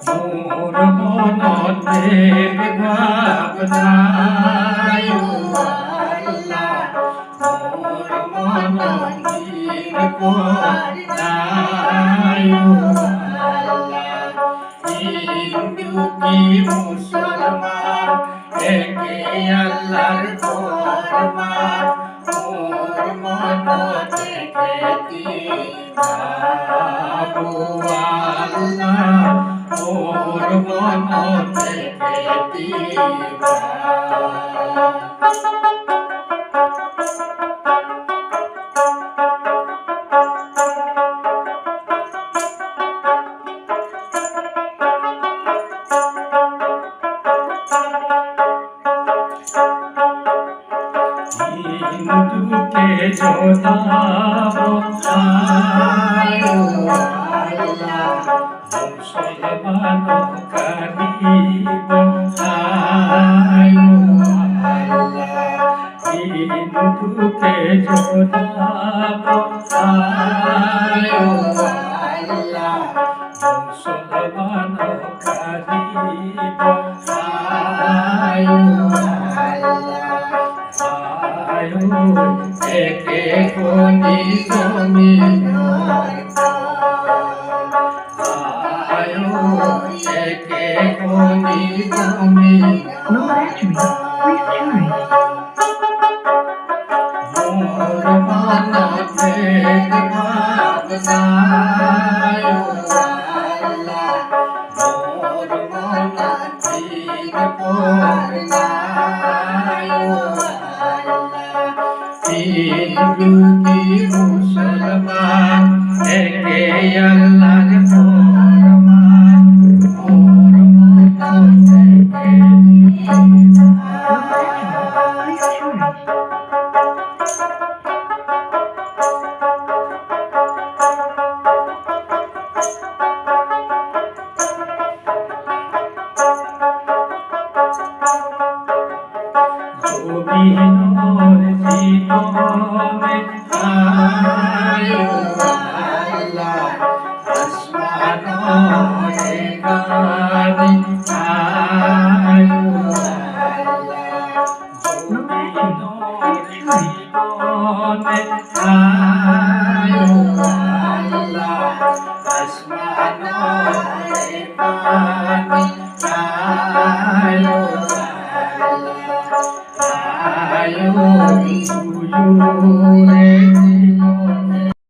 মোর মনতে ভাবনায় আল্লাহ মোর মনতির করনায় আল্লাহ হিন্দু কি মুসলমান একে আল্লাহর ফরমান মোর মনতে ভাবো আল্লাহ মোর মনতে দিবা হিন্দুকে জোতাবো মুসলমান কারিব হিন্দুকে জোতাবো মুসলমান কারিব একে কোনি জমিন আয়ো একে কোনি জমিন মোর মনতে ভাবনায় আল্লাহ মোর মনতির করনায় হিন্দু কি মুসলমান একে আল্লাহ